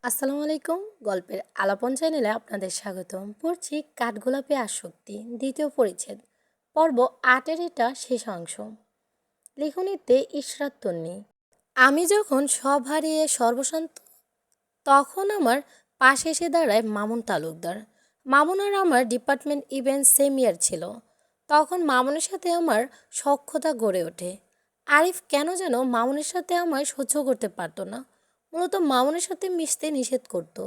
আসসালামু আলাইকুম। গল্পের আলাপন চ্যানেলে আপনাদের স্বাগতম। পড়ছি কাঠগোলাপে আসক্তি, দ্বিতীয় পরিচ্ছেদ, পর্ব ৮-এর এটা শেষ অংশ। লেখনীতে ইশরাত তন্নি। আমি যখন সব হারিয়ে সর্বশান্ত, তখন আমার পাশে এসে দাঁড়ায় মামুন তালুকদার। মামুন আর আমার ডিপার্টমেন্ট ইভেন্ট সেম ইয়ার ছিল। তখন মামুনের সাথে আমার সখ্যতা গড়ে ওঠে। আরিফ কেন যেন মামুনের সাথে আমায় সহ্য করতে পারতো না। মূলত মামুনের সাথে মিশতে নিষেধ করতো,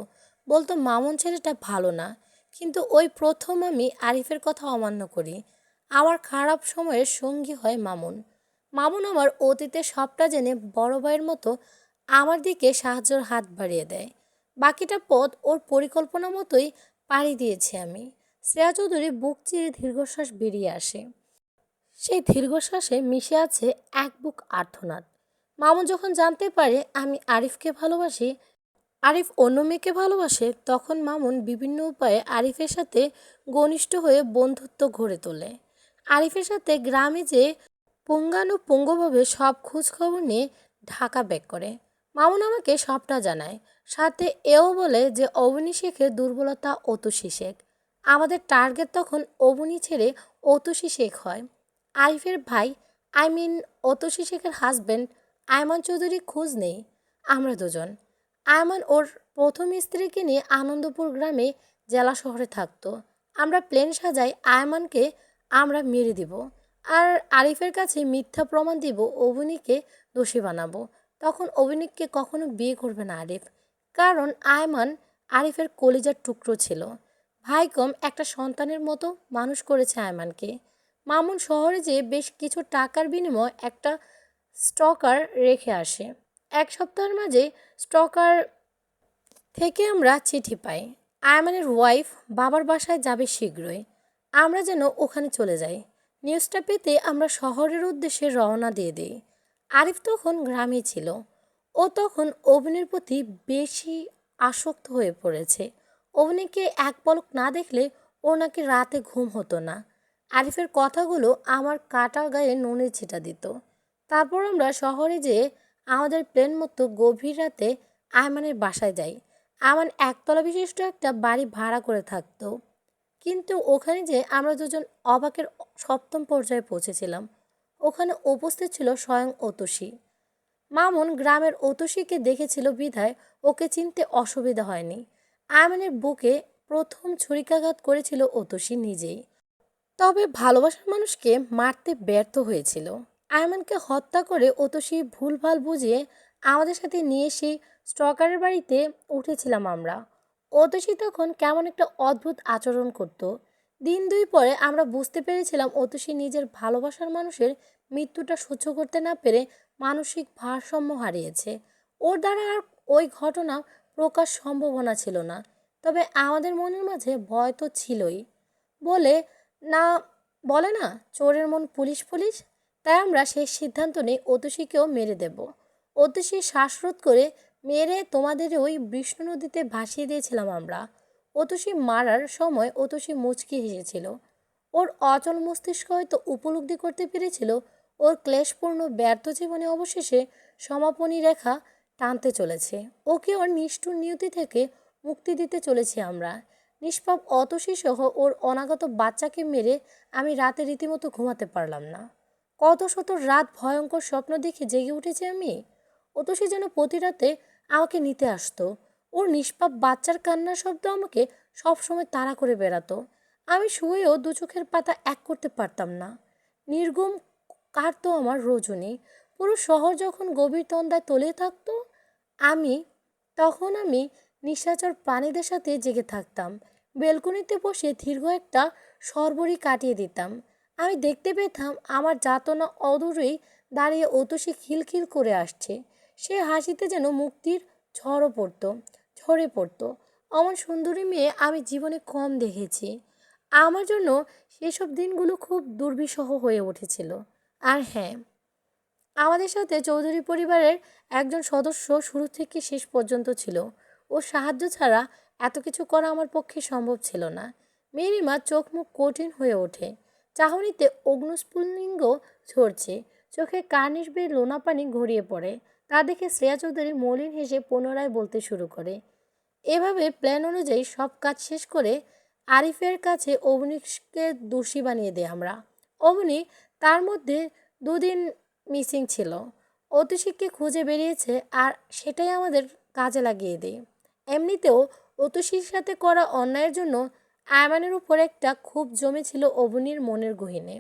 বলতো মামুন ছেলেটা ভালো না। কিন্তু ওই প্রথম আমি আরিফের কথা অমান্য করি। আমার খারাপ সময়ের সঙ্গী হয় মামুন। মামুন আমার অতীতে সবটা জেনে বড় ভাইয়ের মতো আমার দিকে সাহায্যের হাত বাড়িয়ে দেয়। বাকিটা পথ ওর পরিকল্পনা মতোই পাড়ি দিয়েছি আমি। শ্রেয়া চৌধুরী বুক চিরে দীর্ঘশ্বাস বেরিয়ে আসে। সেই দীর্ঘশ্বাসে মিশে আছে এক বুক আর্তনাদ। মামুন যখন জানতে পারে আমি আরিফকে ভালোবাসি, আরিফ অন্য মেয়েকে ভালোবাসে, তখন মামুন বিভিন্ন উপায়ে আরিফের সাথে ঘনিষ্ঠ হয়ে বন্ধুত্ব গড়ে তোলে। আরিফের সাথে গ্রামে যে পুঙ্খানুপুঙ্খভাবে সব খোঁজ খবর নিয়ে ঢাকা ব্যাক করে। মামুন আমাকে সবটা জানায়, সাথে এও বলে যে অবনী শেখের দুর্বলতা অতসী শেখ। আমাদের টার্গেট তখন অবনী ছেড়ে অতসী শেখ হয়। আরিফের ভাই, আই মিন অতসী শেখের হাজব্যান্ড আয়মান চৌধুরী খোঁজ নেই। আমরা দুজন। আয়মান ওর প্রথম স্ত্রীকে নিয়ে আনন্দপুর গ্রামে জেলা শহরে থাকতো। আমরা প্লেন সাজাই আয়মানকে আমরা মেরে দিব, আর আরিফের কাছে মিথ্যা প্রমাণ দিব, অবনীকে দোষী বানাবো। তখন অবনীকে কখনো বিয়ে করবে না আরিফ, কারণ আয়মান আরিফের কলিজার টুকরো ছিল। ভাই কম একটা সন্তানের মতো মানুষ করেছে আয়মানকে। মামুন শহরে যেয়ে বেশ কিছু টাকার বিনিময়ে একটা স্টকার রেখে আসে। এক সপ্তাহের মাঝে স্টকার থেকে আমরা চিঠি পাই, আয়মানের ওয়াইফ বাবার বাসায় যাবে শীঘ্রই। আমরা যেন ওখানে চলে যাই। নিউজটা পেতে আমরা শহরের উদ্দেশ্যে রওনা দিয়ে দিই। আরিফ তখন গ্রামে ছিল। ও তখন অভিনয়ের প্রতি বেশি আসক্ত হয়ে পড়েছে। অভিনয়কে এক পলক না দেখলে ওর নাকি রাতে ঘুম হতো না। আরিফের কথাগুলো আমার কাটা গায়ে নুনের ছিটা দিত। তারপর আমরা শহরে যেয়ে আমাদের প্ল্যান মতো গভীর রাতে আয়মানের বাসায় যাই। আমান একতলা বিশিষ্ট একটা বাড়ি ভাড়া করে থাকতো। কিন্তু ওখানে যে আমরা দুজন অবাকের সপ্তম পর্যায়ে পৌঁছেছিলাম। ওখানে উপস্থিত ছিল স্বয়ং অতসী। মামুন গ্রামের অতসীকে দেখেছিল বিধায় ওকে চিনতে অসুবিধা হয়নি। আয়মানের বুকে প্রথম ছুরিকাঘাত করেছিল অতসী নিজেই। তবে ভালোবাসার মানুষকে মারতে ব্যর্থ হয়েছিল। আয়মানকে হত্যা করে অতসী ভুলভাল বুঝিয়ে আমাদের সাথে নিয়ে সেই স্টকারের বাড়িতে উঠেছিলাম আমরা। অতসী তখন কেমন একটা অদ্ভুত আচরণ করত। দিন দুই পরে আমরা বুঝতে পেরেছিলাম অতসী নিজের ভালোবাসার মানুষের মৃত্যুটা সহ্য করতে না পেরে মানসিক ভারসাম্য হারিয়েছে। ওর দ্বারা আর ওই ঘটনা প্রকাশ সম্ভাবনা ছিল না। তবে আমাদের মনের মাঝে ভয় তো ছিলই। বলে না বলে না, চোরের মন পুলিশ পুলিশ। তাই আমরা সেই সিদ্ধান্ত নিই অতসীকেও মেরে দেব। অতসী শ্বাসরোধ করে মেরে তোমাদের ওই বিষ্ণু নদীতে ভাসিয়ে দিয়েছিলাম আমরা। অতসী মারার সময় অতসী মুচকি হেসেছিল। ওর অচল মস্তিষ্ক হয়তো উপলব্ধি করতে পেরেছিল ওর ক্লেশপূর্ণ ব্যর্থ জীবনে অবশেষে সমাপনী রেখা টানতে চলেছে। ওকে ওর নিষ্ঠুর নিয়তি থেকে মুক্তি দিতে চলেছি আমরা। নিষ্পাপ অতসী সহ ওর অনাগত বাচ্চাকে মেরে আমি রাতে রীতিমতো ঘুমাতে পারলাম না। কত শত রাত ভয়ঙ্কর স্বপ্ন দেখে জেগে উঠেছি আমি। অতসী যেন প্রতি রাতে আমাকে নিতে আসতো। ওর নিষ্পাপ বাচ্চার কান্নার শব্দ আমাকে সবসময় তাড়া করে বেড়াতো। আমি শুয়েও দু চোখের পাতা এক করতে পারতাম না। নির্ঘুম কাটতো আমার রজনী। পুরো শহর যখন গভীর তন্দ্রায় তলিয়ে থাকতো, আমি তখন আমি নিশাচর প্রাণীদের সাথে জেগে থাকতাম। বেলকনিতে বসে দীর্ঘ একটা সরবরি কাটিয়ে দিতাম। আমি দেখতে পেতাম আমার যাতনা অদূরেই দাঁড়িয়ে অতসী খিলখিল করে আসছে। সে হাসিতে যেন মুক্তির ঝড়ও পড়তো, ঝরে পড়তো। আমার সুন্দরী মেয়ে আমি জীবনে কম দেখেছি। আমার জন্য সেসব দিনগুলো খুব দুর্বিষহ হয়ে উঠেছিল। আর হ্যাঁ, আমাদের সাথে চৌধুরী পরিবারের একজন সদস্য শুরু থেকে শেষ পর্যন্ত ছিল। ওর সাহায্য ছাড়া এত কিছু করা আমার পক্ষে সম্ভব ছিল না। মেরিমা চোখ মুখ কঠিন হয়ে ওঠে। চাহনিতে অগ্নুস্ফুলিঙ্গ ঝরছে, চোখে কার্নিশ বেয়ে লোনা পানি গড়িয়ে পড়ে। তা দেখে শ্রেয়া চৌধুরী মলিন হেসে পুনরায় বলতে শুরু করে, এভাবে প্ল্যান অনুযায়ী সব কাজ শেষ করে আরিফের কাছে অবনীশকে দোষী বানিয়ে দিই আমরা। অবনী তার মধ্যে 2 দিন মিসিং ছিল, অতসীকে খুঁজে বেরিয়েছে আর সেটাই আমাদের কাজে লাগিয়ে দিই। এমনিতেও অতসীর সাথে করা অন্যায়ের জন্য আয়মানের উপর একটা ক্ষোভ জমেছিল অবনীর মনের গহীনে।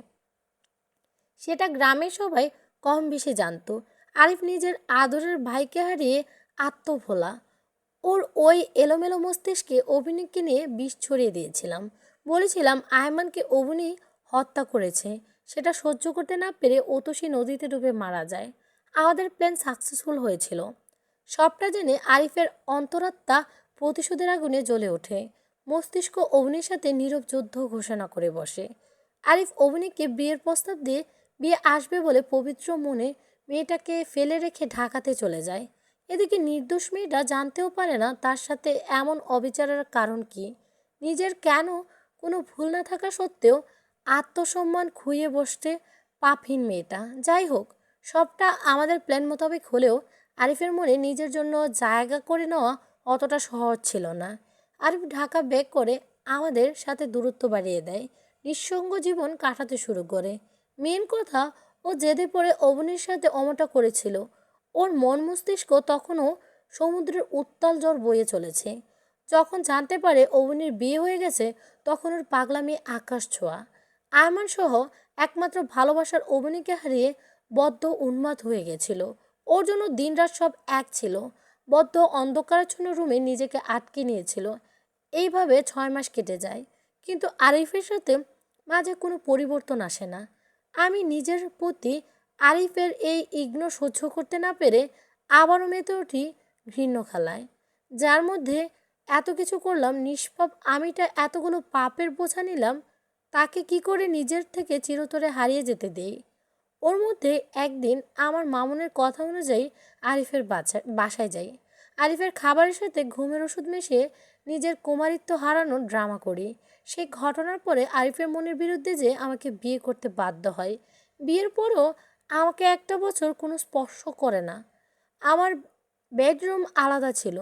সেটা গ্রামের সবাই কম বেশি জানতো। আরিফ নিজের আদরের ভাইকে হারিয়ে আত্মভোলা। ওর ওই এলোমেলো মস্তিষ্কে অভিনয়কে নিয়ে বিষ ছড়িয়ে দিয়েছিলাম। বলেছিলাম আয়মানকে অভিনয় হত্যা করেছে। সেটা সহ্য করতে না পেরে অতসী নদীতে ডুবে মারা যায়। আমাদের প্ল্যান সাকসেসফুল হয়েছিল। সবটা জেনে আরিফের অন্তরাত্মা প্রতিশোধের আগুনে জ্বলে ওঠে। মস্তিষ্ক অভিনয়ের সাথে নীরব যুদ্ধ ঘোষণা করে বসে। আরিফ অভিনয়কে বিয়ের প্রস্তাব দিয়ে বিয়ে আসবে বলে পবিত্র মনে মেয়েটাকে ফেলে রেখে ঢাকাতে চলে যায়। এদিকে নির্দোষ মেয়েটা জানতেও পারে না তার সাথে এমন অবিচারের কারণ কি। নিজের কেন কোনো ভুল না থাকা সত্ত্বেও আত্মসম্মান খুইয়ে বসতে পাপহীন মেয়েটা। যাই হোক, সবটা আমাদের প্ল্যান মোতাবেক হলেও আরিফের মনে নিজের জন্য জায়গা করে নেওয়া অতটা সহজ ছিল না। আরিফ ঢাকা ব্যাক করে আমাদের সাথে দূরত্ব বাড়িয়ে দেয়, নিঃসঙ্গ জীবন কাটাতে শুরু করে। মেন কথা, ও জেদে পড়ে অবনীর সাথে অমটা করেছিল। ওর মন মস্তিষ্ক তখনও সমুদ্রের উত্তাল ঝড় বয়ে চলেছে। যখন জানতে পারে অবনীর বিয়ে হয়ে গেছে, তখন ওর পাগলামি আকাশ ছোঁয়া। আয়মান সহ একমাত্র ভালোবাসার অবনীকে হারিয়ে বদ্ধ উন্মাদ হয়ে গেছিল। ওর জন্য দিনরাত সব এক ছিল। বদ্ধ অন্ধকারাচ্ছন্ন রুমে নিজেকে আটকে নিয়েছিল। এইভাবে 6 মাস কেটে যায়, কিন্তু আরিফের সাথে মাঝে কোনো পরিবর্তন আসে না। আমি নিজের প্রতি আরিফের এই ইগনোর সহ্য করতে না পেরে আবারও মেতে উঠি ঘৃণ্য খেলায়। যার মধ্যে এত কিছু করলাম, নিষ্পাপ আমিটা এতগুলো পাপের বোঝা নিলাম, তাকে কি করে নিজের থেকে চিরতরে হারিয়ে যেতে দেই। ওর মধ্যে একদিন আমার মামুনের কথা অনুযায়ী আরিফের বাসায় যাই। আরিফের খাবারের সাথে ঘুমের ওষুধ মিশিয়ে নিজের কুমারিত্ব হারানোর ড্রামা করি। সেই ঘটনার পরে আরিফের মনের বিরুদ্ধে যে আমাকে বিয়ে করতে বাধ্য হয়। বিয়ের পরও আমাকে একটা বছর কোনো স্পর্শ করে না। আমার বেডরুম আলাদা ছিল,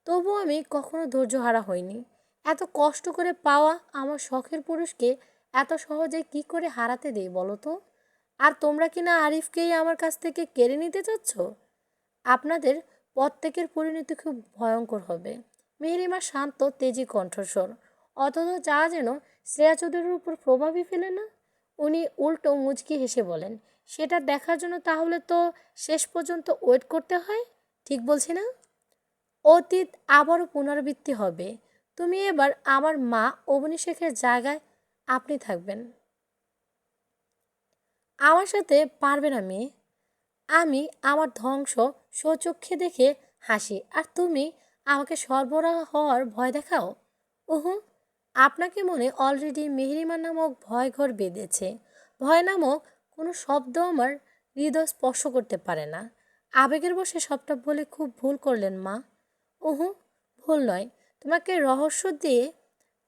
তবুও আমি কখনো ধৈর্যহারা হইনি। এত কষ্ট করে পাওয়া আমার শখের পুরুষকে এত সহজে কি করে হারাতে দেই বলো তো? আর তোমরা কিনা আরিফকেই আমার কাছ থেকে কেড়ে নিতে চাচ্ছ। আপনাদের প্রত্যেকের পরিণতি খুব ভয়ঙ্কর হবে। মেহেরিমা শান্ত তেজি কণ্ঠস্বর, অথচ যা যেন শ্রেয়া চৌধুরীর উপর প্রভাবই ফেলে না। উনি উল্টো মুচকি হেসে বলেন, সেটা দেখার জন্য তাহলে তো শেষ পর্যন্ত ওয়েট করতে হয়। ঠিক বলছি না? অতীত আবারও পুনরাবৃত্তি হবে। তুমি এবার আমার মা অবনী শেখের জায়গায় আপনি থাকবেন। আমার সাথে পারবে না মেয়ে। আমি আমার ধ্বংস স্বচক্ষে দেখে হাসি, আর তুমি আমাকে সরবরাহ হওয়ার ভয় দেখাও। উহু, আপনাকে মনে অলরেডি মেহেরিমা নামক ভয়ঘর বেঁধেছে। ভয় নামক কোনো শব্দ আমার হৃদয় স্পর্শ করতে পারে না। আবেগের বশে সবটা বলে খুব ভুল করলেন মা। উহু, ভুল নয়। তোমাকে রহস্য দিয়ে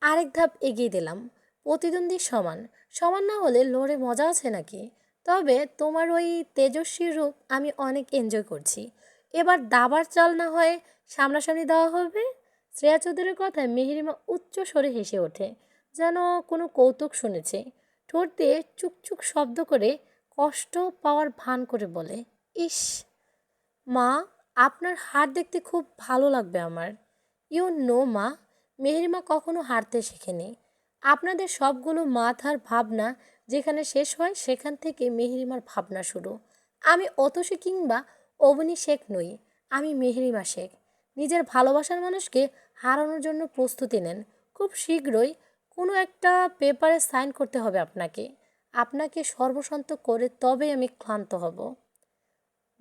আরেক ধাপ এগিয়ে দিলাম। প্রতিদ্বন্দ্বী সমান, সমান না হলে লড়ে মজা আছে নাকি? তবে তোমার ওই তেজস্বী রূপ আমি অনেক এনজয় করছি। এবার দাবার চাল না হয় সামনাসামনি দেওয়া হবে। শ্রেয়া চৌধুরীর কথায় মেহেরিমা উচ্চ স্বরে হেসে ওঠে, যেন কোনো কৌতুক শুনেছে। ঠোঁট দিয়ে চুকচুক শব্দ করে কষ্ট পাওয়ার ভান করে বলে, ইস মা, আপনার হার দেখতে খুব ভালো লাগবে আমার। ইউ নো মা, মেহেরিমা কখনো হারতে শেখেনি। আপনাদের সবগুলো মাথার ভাবনা যেখানে শেষ হয় সেখান থেকে মেহেরিমার ভাবনা শুরু। আমি অতসী কিংবা অবনী শেখ নই, আমি মেহেরিমা শেখ। নিজের ভালোবাসার মানুষকে হারানোর জন্য প্রস্তুতি নেন। খুব শীঘ্রই কোনো একটা পেপারে সাইন করতে হবে আপনাকে। আপনাকে সর্বশান্ত করে তবেই আমি ক্লান্ত হব।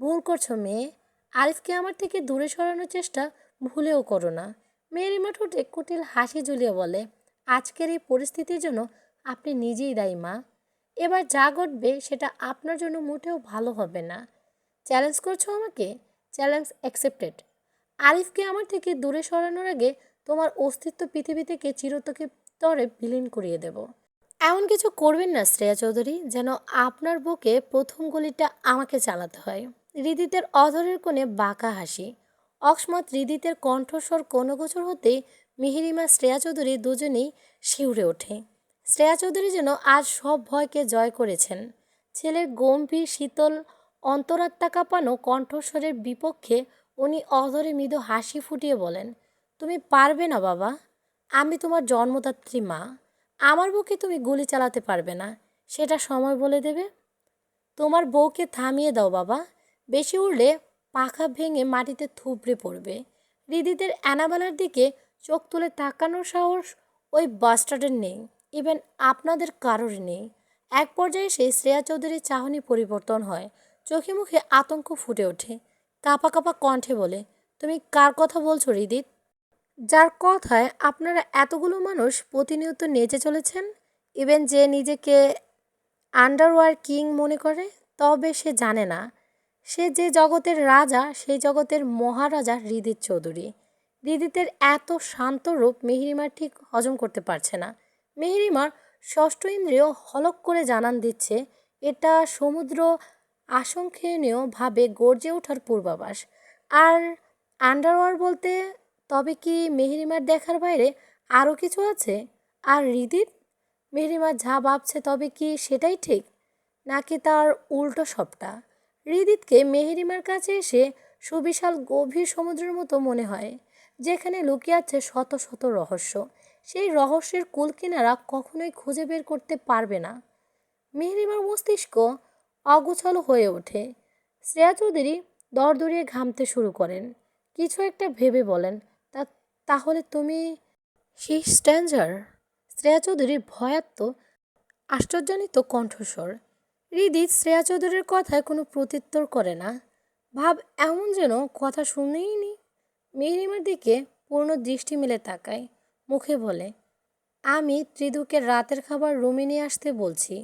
ভুল করছো মেয়ে। আরিফকে আমার থেকে দূরে সরানোর চেষ্টা ভুলেও করো না। মেয়েরিমা ঠোঁটে কুটিল হাসি ঝুলিয়ে বলে, আজকের এই পরিস্থিতির জন্য আপনি নিজেই দায়ী মা। এবার যা ঘটবে সেটা আপনার জন্য মোটেও ভালো হবে না। চ্যালেঞ্জ করছো আমাকে? Challenge accepted. আরিফকে আমার থেকে দূরে সরানোর আগে তোমার অস্তিত্ব পৃথিবী থেকে চিরতকে তরে বিলীন করিয়ে দেব। এমন কিছু করবেন না শ্রেয়া চৌধুরী যেন আপনার বুকে প্রথম গুলিটা আমাকে চালাতে হয়। হৃদিতের অধরের কোণে বাঁকা হাসি। অকস্মাৎ হৃদিতের কণ্ঠস্বর কোণগোচর হতেই মিহিরিমা শ্রেয়া চৌধুরী দুজনেই শিউরে ওঠে। শ্রেয়া চৌধুরী যেন আজ সব ভয়কে জয় করেছেন। ছেলের গম্ভীর শীতল অন্তরাত্মা কাঁপানো কণ্ঠস্বরের বিপক্ষে উনি অধরে মৃদু হাসি ফুটিয়ে বলেন, তুমি পারবে না বাবা। আমি তোমার জন্মদাত্রী মা। আমার বুকে তুমি গুলি চালাতে পারবে না, সেটা সময় বলে দেবে। তোমার বউকে থামিয়ে দাও বাবা। বেশি উড়লে পাখা ভেঙে মাটিতে থুবড়ে পড়বে। হৃদিতের অ্যানাবেলার দিকে চোখ তুলে তাকানোর সাহস ওই বাস্টার্ডের নেই। ইভেন আপনাদের কারোর নেই। এক পর্যায়ে এসে শ্রেয়া চৌধুরীর চাহনি পরিবর্তন হয়। চোখে মুখে আতঙ্ক ফুটে ওঠে। কাঁপা কাঁপা কণ্ঠে বলে, তুমি কার কথা বলছো হৃদিত? যার কথায় আপনারা এতগুলো মানুষ প্রতিনিয়ত নেচে চলেছেন? ইভেন যে নিজেকে আন্ডারওয়ার কিং মনে করে? তবে সে জানে না, সে যে জগতের রাজা সেই জগতের মহারাজা হৃদিত চৌধুরী। হৃদিতের এত শান্ত রূপ মেহরিমার ঠিক হজম করতে পারছে না। মেহরিমার ষষ্ঠ ইন্দ্রিয় হলক করে জানান দিচ্ছে এটা সমুদ্র আশঙ্কনীয়ভাবে গর্জে ওঠার পূর্বাভাস। আর আন্ডারওয়ার বলতে তবে কি মেহরিমার দেখার বাইরে আরও কিছু আছে? আর হৃদিত? মেহরিমা যা ভাবছে তবে কি সেটাই ঠিক, নাকি তার উল্টো সবটা? হৃদিতকে মেহেরিমার কাছে এসে সুবিশাল গভীর সমুদ্রের মতো মনে হয়, যেখানে লুকিয়ে আছে শত শত রহস্য। সেই রহস্যের কুলকিনারা কখনোই খুঁজে বের করতে পারবে না। মেহরিমার মস্তিষ্ক অগোছালো হয়ে ওঠে। শ্রেয়া চৌধুরী দরদরিয়ে ঘামতে শুরু করেন। কিছু একটা ভেবে বলেন, তা তাহলে তুমি শি স্ট্যাঞ্জার? শ্রেয়া চৌধুরীর ভয়াত্ম আশ্চর্যান্বিত কণ্ঠস্বর। হৃদিত শ্রেয়া চৌধুরীর কথায় কোনো প্রত্যুত্তর করে না। ভাব এমন যেন কথা শুনেই নি। মেহরিমার দিকে পূর্ণ দৃষ্টি মেলে তাকায়। মুখে বলে, আমি ত্রিদুকে রাতের খাবার রুমে নিয়ে আসতে বলছি,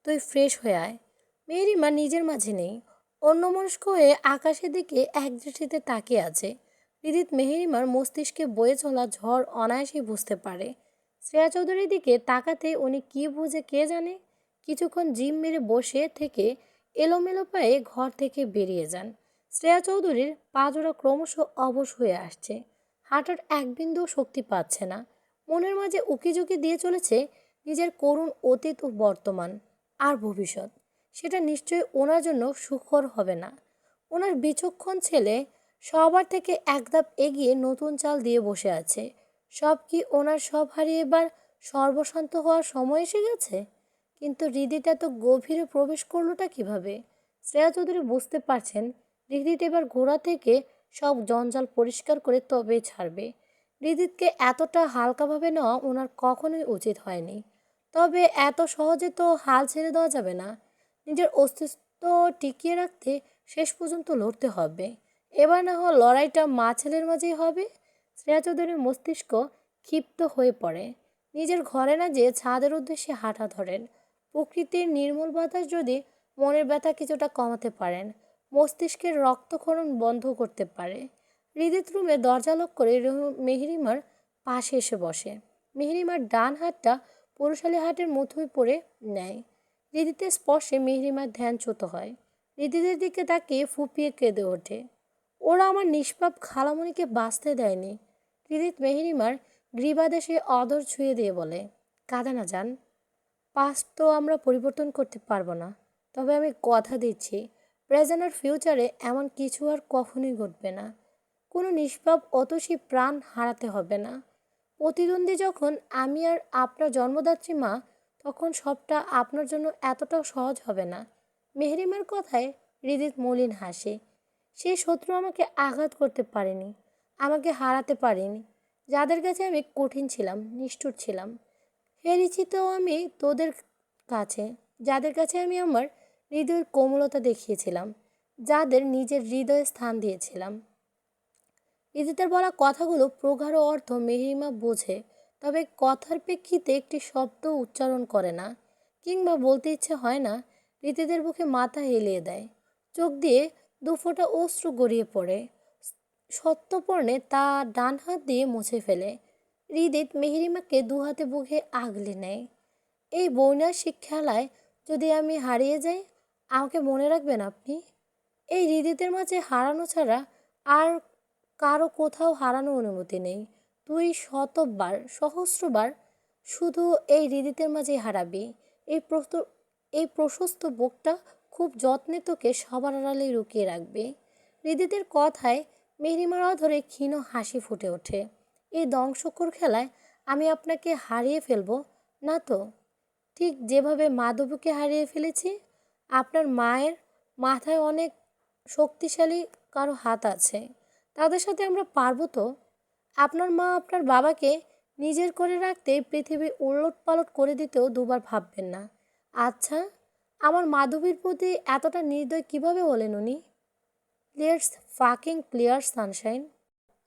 তুই ফ্রেশ হয়ে আয়। মেহরিমা নিজের মাঝে নেই। অন্যমনস্ক হয়ে আকাশের দিকে একদৃষ্টিতে তাকিয়ে আছে। হৃদিত মেহরিমার মস্তিষ্কে বয়ে চলা ঝড় অনায়াসেই বুঝতে পারে। শ্রেয়া চৌধুরীর দিকে তাকাতে উনি কি বুঝে কে জানে। কিছুক্ষণ জিম মেরে বসে থেকে এলোমেলো পায়ে ঘর থেকে বেরিয়ে যান। শ্রেয়া চৌধুরীর পাজোড়া ক্রমশ অবশ হয়ে আসছে। হাঁটার এক বিন্দু শক্তি পাচ্ছে না। মনের মাঝে উকিঝুঁকি দিয়ে চলেছে নিজের করুণ অতীত ও বর্তমান আর ভবিষ্যৎ। সেটা নিশ্চয়ই ওনার জন্য সুখকর হবে না। ওনার বিচক্ষণ ছেলে সবার থেকে এক ধাপ এগিয়ে নতুন চাল দিয়ে বসে আছে। সব কি ওনার সব হারিয়ে এবার সর্বশান্ত হওয়ার সময় এসে গেছে? কিন্তু হৃদিত এত গভীরে প্রবেশ করলোটা কিভাবে? শ্রেয়া চৌধুরী বুঝতে পারছেন হৃদিত এবার গোড়া থেকে সব জঞ্জাল পরিষ্কার করে তবেই ছাড়বে। হৃদিতকে এতটা হালকাভাবে নেওয়া ওনার কখনোই উচিত হয়নি। তবে এত সহজে তো হাল ছেড়ে দেওয়া যাবে না। নিজের অস্তিত্ব টিকিয়ে রাখতে শেষ পর্যন্ত লড়তে হবে। এবার না হয় লড়াইটা মা ছেলের মাঝেই হবে। শ্রেয়া চৌধুরীর মস্তিষ্ক ক্ষিপ্ত হয়ে পড়ে। নিজের ঘরে না যেয়ে ছাদের উদ্দেশ্যে হাঁটা ধরেন। প্রকৃতির নির্মল বাতাস যদি মনের ব্যথা কিছুটা কমাতে পারেন, মস্তিষ্কের রক্তক্ষরণ বন্ধ করতে পারে। হৃদিত রুমে দরজা লক করে মেহরিমার পাশে এসে বসে। মেহরিমার ডান হাতটা পুরুষালী হাটের মুঠোয় পড়ে নেয়। হৃদিতের স্পর্শে মেহরিমার ধ্যানচ্যুত হয়। হৃদিতের দিকে তাকিয়ে ফুপিয়ে কেঁদে ওঠে। ওরা আমার নিষ্পাপ খালামণিকে বাঁচতে দেয়নি। হৃদিত মেহরিমার গ্রীবাদেশে অধর ছুঁয়ে দিয়ে বলে, কাঁদে না যান। পাস্ট তো আমরা পরিবর্তন করতে পারবো না, তবে আমি কথা দিচ্ছি প্রেজেন্ট আর ফিউচারে এমন কিছু আর কখনোই ঘটবে না। কোনো নিষ্পাপ অতসী প্রাণ হারাতে হবে না। প্রতিদ্বন্দ্বী যখন আমি আর আপনার জন্মদাত্রী মা, তখন সবটা আপনার জন্য এতটাও সহজ হবে না। মেহরিমার কথায় হৃদিত মলিন হাসে। সেই শত্রু আমাকে আঘাত করতে পারেনি, আমাকে হারাতে পারেনি। যাদের কাছে আমি কঠিন ছিলাম, নিষ্ঠুর ছিলাম, হেরেছি তো আমি তোদের কাছে, যাদের কাছে আমি আমার হৃদয়ের কোমলতা দেখিয়েছিলাম, যাদের নিজের হৃদয়ে স্থান দিয়েছিলাম। ইদিতের বলা কথাগুলো প্রগাঢ় অর্থ মেহরিমা বোঝে, তবে কথার প্রেক্ষিতে একটি শব্দ উচ্চারণ করে না, কিংবা বলতে ইচ্ছে হয় না। রীতিদের বুকে মাথা হেলিয়ে দেয়। চোখ দিয়ে দুফোঁটা অশ্রু গড়িয়ে পড়ে। সত্যপর্ণে তা ডান হাত দিয়ে মুছে ফেলে। হৃদিত মেহরিমাকে দু হাতে বুকে আগলে নেয়। এই বৈনাশিক খেলায় যদি আমি হারিয়ে যাই, আমাকে মনে রাখবেন আপনি? এই হৃদিতের মাঝে হারানো ছাড়া আর কারো কোথাও হারানো অনুমতি নেই। তুই শতবার সহস্রবার শুধু এই হৃদিতের মাঝেই হারাবি। এই এই প্রশস্ত বুকটা খুব যত্নে তোকে সবার আড়ালে লুকিয়ে রাখবে। হৃদিতের কথায় মেহরিমার অধরে ক্ষীণ হাসি ফুটে ওঠে। এই ধ্বংসকর খেলায় আমি আপনাকে হারিয়ে ফেলবো না তো? ঠিক যেভাবে মাধবীকে হারিয়ে ফেলেছি। আপনার মায়ের মাথায় অনেক শক্তিশালী কারো হাত আছে, তাদের সাথে আমরা পারবো তো? আপনার মা আপনার বাবাকে নিজের করে রাখতে পৃথিবী উলটপালট করে দিতেও দুবার ভাববেন না। আচ্ছা, আমার মাধবীর প্রতি এতটা নির্দয় কিভাবে হলেন উনি? Let's fucking clear Sunshine.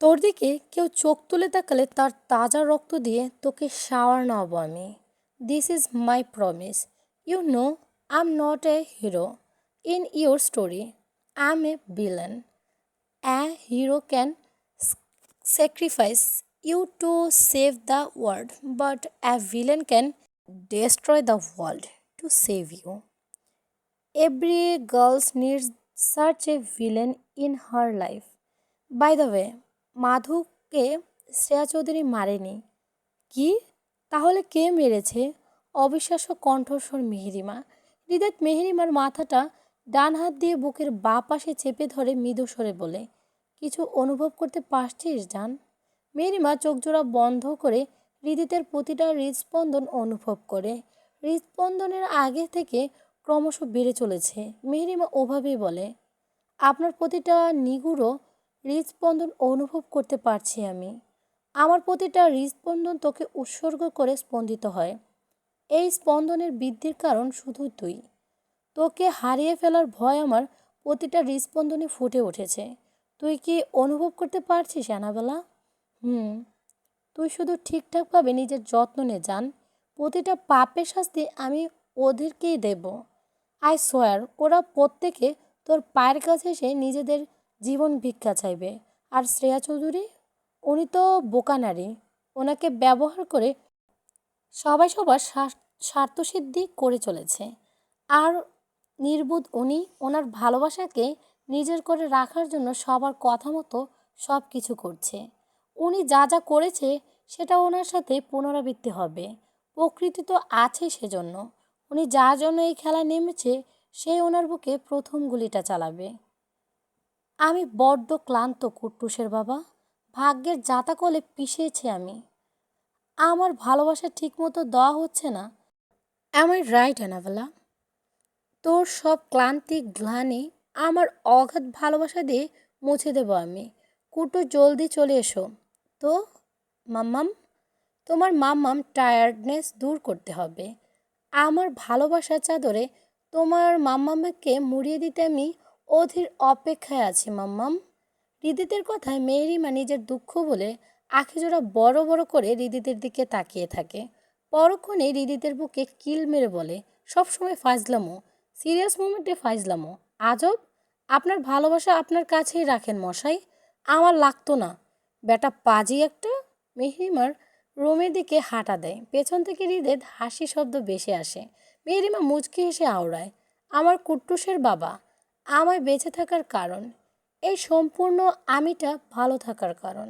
তোর দিকে কেউ চোখ তুলে তাকালে তার তাজা রক্ত দিয়ে তোকে শাওয়ার নামাবো আমি। This is my promise. You know I am not a hero in your story, I am a villain. A hero can sacrifice you to save the world, but a villain can destroy the world to save you. Every girl needs such a villain in her life. By the way, মাধুকে শ্রেয়া চৌধুরী মারেনি। কি? তাহলে কে মেরেছে? অবিশ্বাস্য কণ্ঠস্বর মেহেরিমা। হৃদয় মেহেরিমার মাথাটা ডান হাত দিয়ে বুকের বাঁ পাশে চেপে ধরে মৃদু স্বরে বলে, কিছু অনুভব করতে পারছিস জান? মেহেরিমা চোখজোড়া বন্ধ করে হৃদিতের প্রতিটা হৃদস্পন্দন অনুভব করে। হৃদস্পন্দনের আগে থেকে ক্রমশ বেড়ে চলেছে। মেহেরিমা ওভাবেই বলে, আপনার প্রতিটা নিগুড়ো হৃদস্পন্দন অনুভব করতে পারছি আমি। আমার প্রতিটা হৃদস্পন্দন তোকে উৎসর্গ করে স্পন্দিত হয়। এই স্পন্দনের বৃদ্ধির কারণ শুধু তুই। তোকে হারিয়ে ফেলার ভয় আমার প্রতিটা হৃদস্পন্দনে ফুটে উঠেছে। তুই কি অনুভব করতে পারছিস অ্যানাবেলা? হুম। তুই শুধু ঠিকঠাকভাবে নিজের যত্ন নে জান। প্রতিটা পাপের শাস্তি আমি ওদেরকেই দেব। আই সোয়ার, ওরা প্রত্যেকে তোর পায়ের কাছে এসে নিজেদের জীবন ভিক্ষা চাইবে। আর শ্রেয়া চৌধুরী, উনি তো বোকা নারী। ওনাকে ব্যবহার করে সবাই সবার স্বার্থসিদ্ধি করে চলেছে। আর নির্বুধ উনি ওনার ভালোবাসাকে নিজের করে রাখার জন্য সবার কথা মতো সব কিছু করছে। উনি যা যা করেছে সেটা ওনার সাথে পুনরাবৃত্তি হবে। প্রকৃতি তো আছে সেজন্য। উনি যার জন্য এই খেলায় নেমেছে সে ওনার বুকে প্রথম গুলিটা চালাবে। আমি বড্ড ক্লান্ত কুট্টুসের বাবা। ভাগ্যের জাতাকলে পিষেছি আমি। আমার ভালোবাসা ঠিকমতো দেওয়া হচ্ছে না। Am I right Annabella? তোর সব ক্লান্তি গ্লানি আমার অগাধ ভালোবাসা দিয়ে মুছে দেবো আমি। কুটু জলদি চলে এসো তো মাম্মাম। তোমার মাম্মাম টায়ার্ডনেস দূর করতে হবে। আমার ভালোবাসার চাদরে তোমার মাম্মামকে মুড়িয়ে দিতে আমি অধীর অপেক্ষায় আছি মাম্মাম। হৃদিতের কথায় মেহেরিমা নিজের দুঃখ বলে আখিজোড়া বড় বড় করে হৃদিতের দিকে তাকিয়ে থাকে। পরক্ষণে হৃদিতের বুকে কিল মেরে বলে, সবসময় ফাজলামো, সিরিয়াস মোমেন্টে ফাজলামো। আজব, আপনার ভালোবাসা আপনার কাছেই রাখেন মশাই, আমার লাগতো না। বেটা পাজি একটা। মেহরিমার রুমের দিকে হাঁটা দেয়। পেছন থেকে হৃদয় হাসি শব্দ ভেসে আসে। মেহরিমা মুচকি হেসে আওড়ায়, আমার কুট্টুসের বাবা, আমায় বেঁচে থাকার কারণ, এই সম্পূর্ণ আমিটা ভালো থাকার কারণ।